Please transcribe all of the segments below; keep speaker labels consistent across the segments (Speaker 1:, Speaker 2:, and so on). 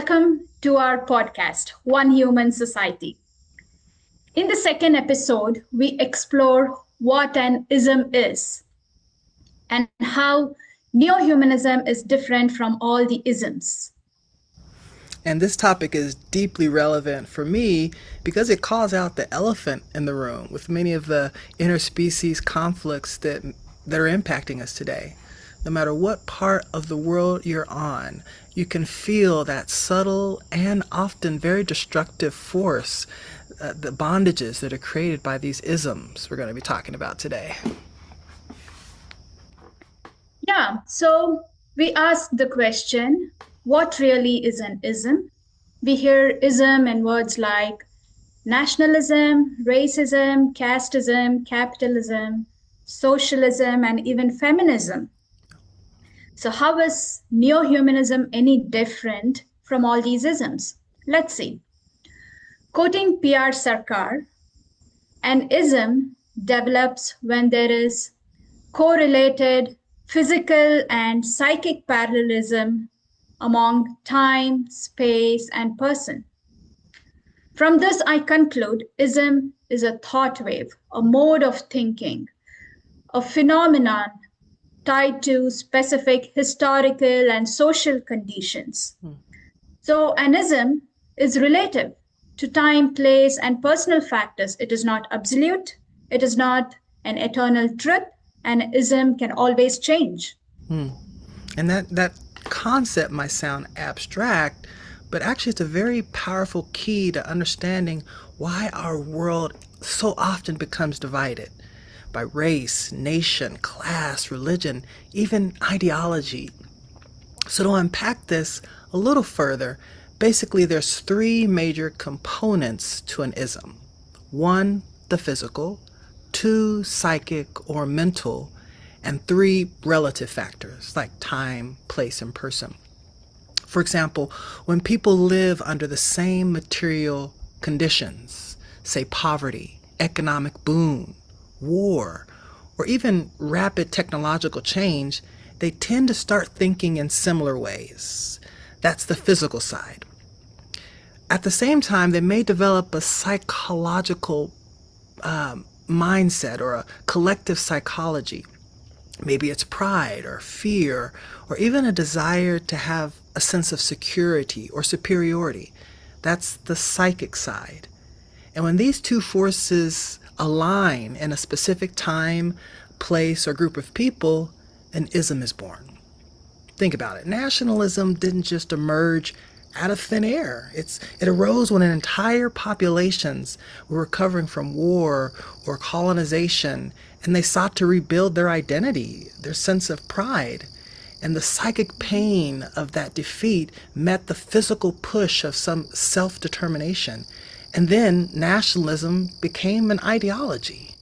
Speaker 1: Welcome to our podcast, One Human Society. In the second episode, we explore what an ism is and how Neohumanism is different from all the isms.
Speaker 2: And this topic is deeply relevant for me because it calls out the elephant in the room with many of the interspecies conflicts that are impacting us today. No matter what part of the world you're on, you can feel that subtle and often very destructive force, the bondages that are created by these isms we're going to be talking about today.
Speaker 1: Yeah, so we ask the question, what really is an ism? We hear ism in words like nationalism, racism, casteism, capitalism, socialism, and even feminism. So, how is neo-humanism any different from all these isms? Let's see. Quoting P.R. Sarkar, an ism develops when there is correlated physical and psychic parallelism among time, space, and person. From this, I conclude ism is a thought wave, a mode of thinking, a phenomenon tied to specific historical and social conditions. So, an ism is relative to time, place, and personal factors. It is not absolute, it is not an eternal truth. An ism can always change.
Speaker 2: And that concept might sound abstract, but actually it's a very powerful key to understanding why our world so often becomes divided by race, nation, class, religion, even ideology. So to unpack this a little further, basically there's three major components to an ism. One, the physical, two, psychic or mental, and three, relative factors like time, place, and person. For example, when people live under the same material conditions, say poverty, economic boom, war, or even rapid technological change, they tend to start thinking in similar ways. That's the physical side. At the same time, they may develop a psychological mindset or a collective psychology. Maybe it's pride or fear or even a desire to have a sense of security or superiority. That's the psychic side. And when these two forces align in a specific time, place, or group of people, an ism is born. Think about it. Nationalism didn't just emerge out of thin air. It arose when entire populations were recovering from war or colonization, and they sought to rebuild their identity, their sense of pride. And the psychic pain of that defeat met the physical push of some self-determination. And then nationalism became an ideology.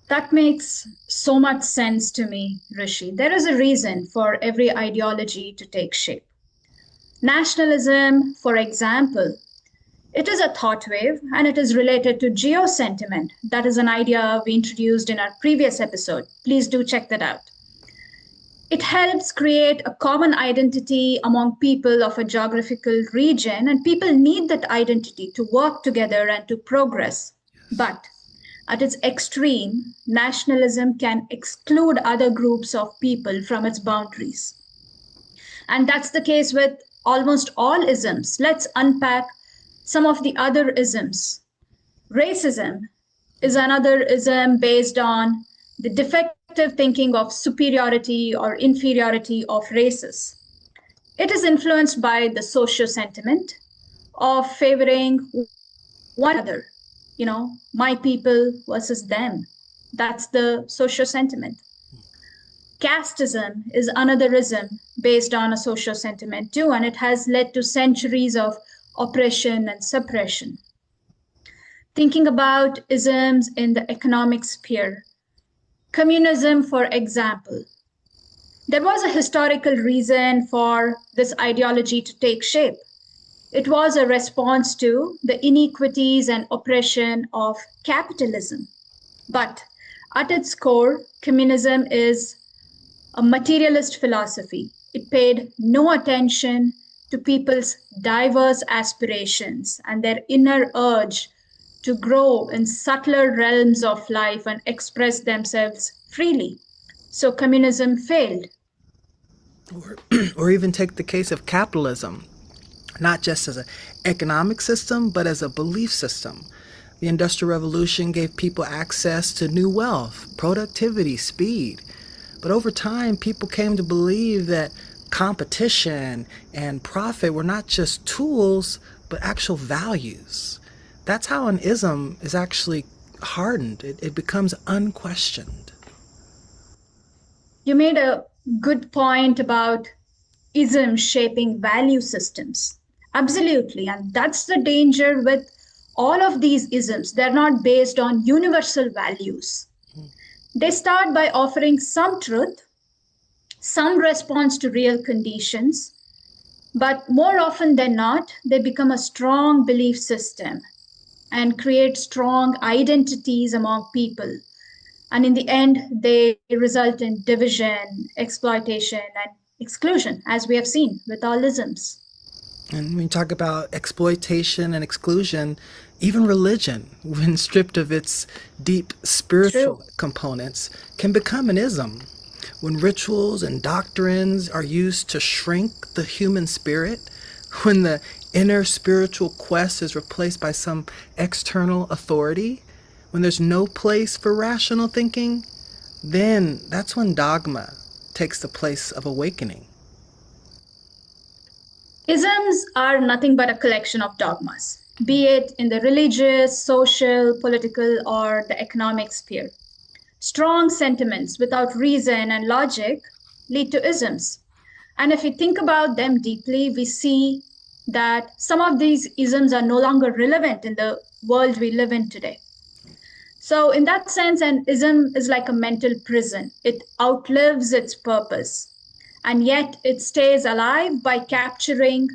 Speaker 1: That makes so much sense to me, Rishi. There is a reason for every ideology to take shape. Nationalism, for example, it is a thought wave and it is related to geosentiment. That is an idea we introduced in our previous episode. Please do check that out. It helps create a common identity among people of a geographical region, and people need that identity to work together and to progress. But at its extreme, nationalism can exclude other groups of people from its boundaries. And that's the case with almost all isms. Let's unpack some of the other isms. Racism is another ism based on the defective thinking of superiority or inferiority of races. It is influenced by the social sentiment of favoring one another, my people versus them. That's the social sentiment. Casteism is another ism based on a social sentiment too, and it has led to centuries of oppression and suppression. Thinking about isms in the economic sphere, communism, for example, there was a historical reason for this ideology to take shape. It was a response to the inequities and oppression of capitalism. But at its core, communism is a materialist philosophy. it paid no attention to people's diverse aspirations and their inner urge to grow in subtler realms of life and express themselves freely. So communism failed.
Speaker 2: Or, or even take the case of capitalism, not just as an economic system, but as a belief system. The Industrial Revolution gave people access to new wealth, productivity, speed. But over time, people came to believe that competition and profit were not just tools, but actual values. That's how an ism is actually hardened. It becomes unquestioned.
Speaker 1: You made a good point about isms shaping value systems. Absolutely. And that's the danger with all of these isms. They're not based on universal values. They start by offering some truth, some response to real conditions, but more often than not, they become a strong belief system and create strong identities among people. And in the end, they result in division, exploitation, and exclusion, as we have seen with all isms.
Speaker 2: And when you talk about exploitation and exclusion, even religion, when stripped of its deep
Speaker 1: True.
Speaker 2: spiritual components, can become an ism. When rituals and doctrines are used to shrink the human spirit, when the inner spiritual quest is replaced by some external authority, when there's no place for rational thinking, then that's when dogma takes the place of awakening.
Speaker 1: Isms are nothing but a collection of dogmas, be it in the religious, social, political, or the economic sphere. Strong sentiments without reason and logic lead to isms. And if we think about them deeply, we see that some of these isms are no longer relevant in the world we live in today. So, in that sense, an ism is like a mental prison. It outlives its purpose, and yet it stays alive by capturing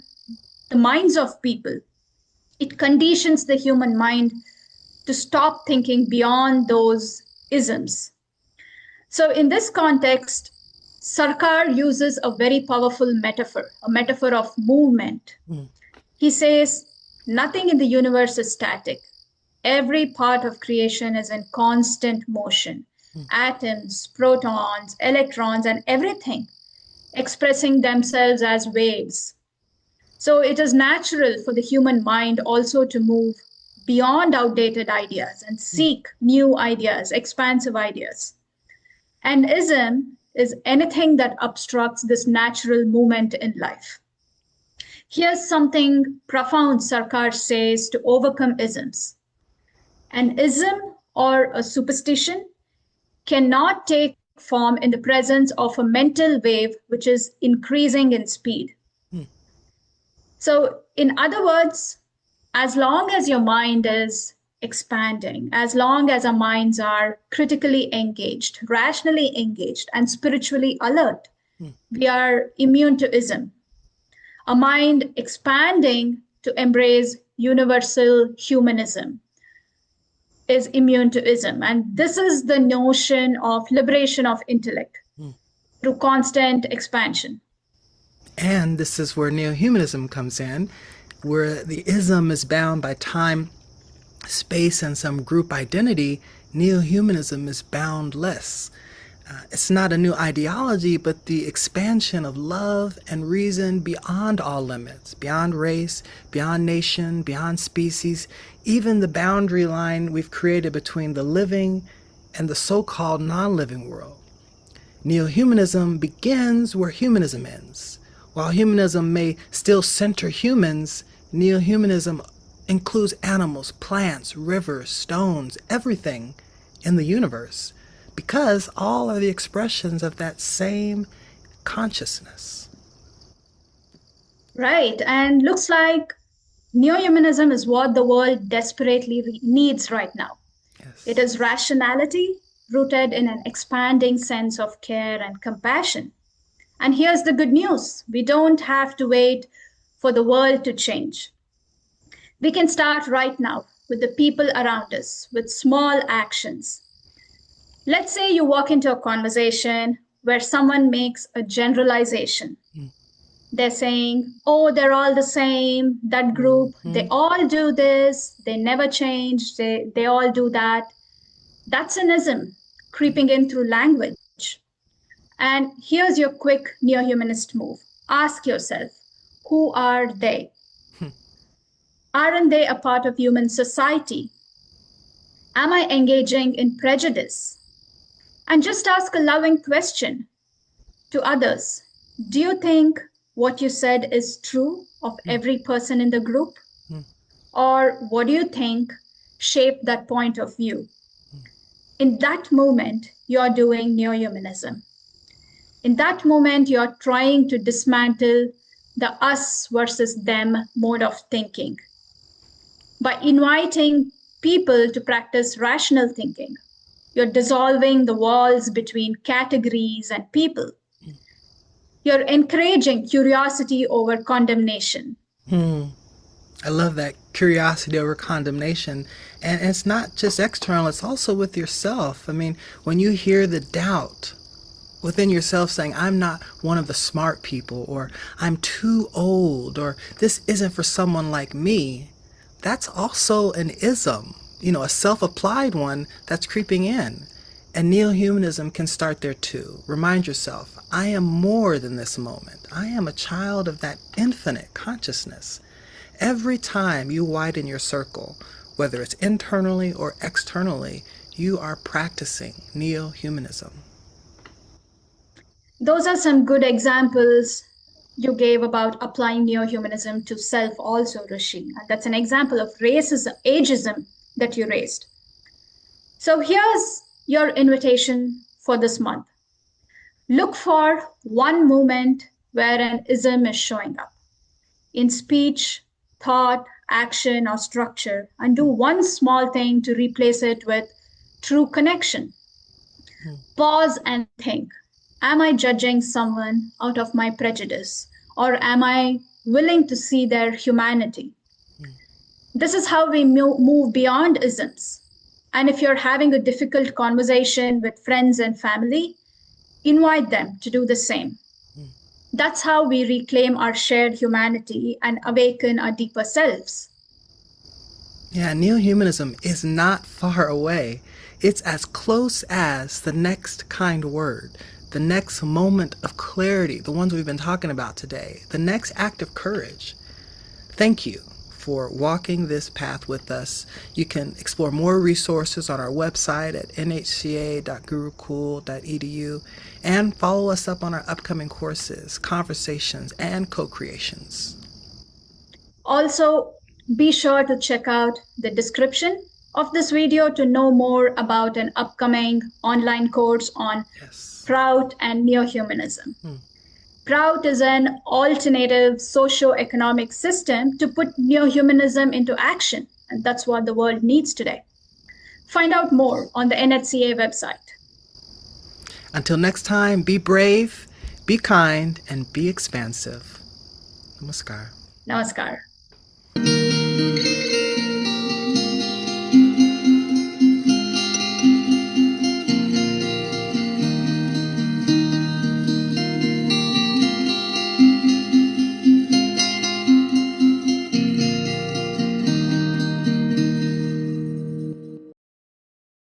Speaker 1: the minds of people. It conditions the human mind to stop thinking beyond those isms. So, in this context, Sarkar uses a very powerful metaphor, a metaphor of movement. He says, nothing in the universe is static. Every part of creation is in constant motion. Atoms, protons, electrons, and everything expressing themselves as waves. So it is natural for the human mind also to move beyond outdated ideas and seek new ideas, expansive ideas. And ism is anything that obstructs this natural movement in life. Here's something profound Sarkar says to overcome isms. An ism or a superstition cannot take form in the presence of a mental wave which is increasing in speed. So, in other words, as long as your mind is expanding, as long as our minds are critically engaged, rationally engaged, and spiritually alert, we are immune to ism. A mind expanding to embrace universal humanism is immune to ism. And this is the notion of liberation of intellect through constant expansion.
Speaker 2: And this is where neo-humanism comes in, where the ism is bound by time, space, and some group identity. Neo-humanism is boundless. It's not a new ideology, but the expansion of love and reason beyond all limits, beyond race, beyond nation, beyond species, even the boundary line we've created between the living and the so-called non-living world. Neo-humanism begins where humanism ends. While humanism may still center humans, neo-humanism includes animals, plants, rivers, stones, everything in the universe, because all are the expressions of that same consciousness.
Speaker 1: Right. And looks like neo-humanism is what the world desperately needs right now.
Speaker 2: Yes.
Speaker 1: It is rationality rooted in an expanding sense of care and compassion. And here's the good news. We don't have to wait for the world to change. We can start right now with the people around us, with small actions. Let's say you walk into a conversation where someone makes a generalization. They're saying, oh, they're all the same, that group, they all do this, they never change, they all do that. That's an ism creeping in through language. And here's your quick neo-humanist move. Ask yourself, who are they? Aren't they a part of human society? Am I engaging in prejudice? And just ask a loving question to others. Do you think what you said is true of every person in the group? Or what do you think shaped that point of view? In that moment, you're doing neo-humanism. In that moment, you're trying to dismantle the us versus them mode of thinking by inviting people to practice rational thinking. You're dissolving the walls between categories and people. You're encouraging curiosity over condemnation.
Speaker 2: I love that, curiosity over condemnation. And it's not just external, it's also with yourself. I mean, when you hear the doubt within yourself saying, I'm not one of the smart people, or I'm too old, or this isn't for someone like me, that's also an ism, a self-applied one that's creeping in. And neo-humanism can start there too. Remind yourself, I am more than this moment. I am a child of that infinite consciousness. Every time you widen your circle, whether it's internally or externally, you are practicing neo-humanism.
Speaker 1: Those are some good examples you gave about applying neo-humanism to self also, Rishi. And that's an example of racism, ageism that you raised. So here's your invitation for this month. Look for one moment where an ism is showing up in speech, thought, action, or structure, and do one small thing to replace it with true connection. Pause and think. Am I judging someone out of my prejudice, or am I willing to see their humanity? This is how we move beyond isms. And if you're having a difficult conversation with friends and family, invite them to do the same. That's how we reclaim our shared humanity and awaken our deeper selves.
Speaker 2: Yeah, neo-humanism is not far away. It's as close as the next kind word, the next moment of clarity, the ones we've been talking about today, the next act of courage. Thank you for walking this path with us. You can explore more resources on our website at nhca.gurucool.edu and follow us up on our upcoming courses, conversations, and co-creations.
Speaker 1: Also, be sure to check out the description of this video to know more about an upcoming online course on Prout and neo-humanism. Prout is an alternative socio-economic system to put neo-humanism into action, and that's what the world needs today. Find out more on the NHCA website.
Speaker 2: Until next time, be brave, be kind, and be expansive. Namaskar.
Speaker 1: Namaskar.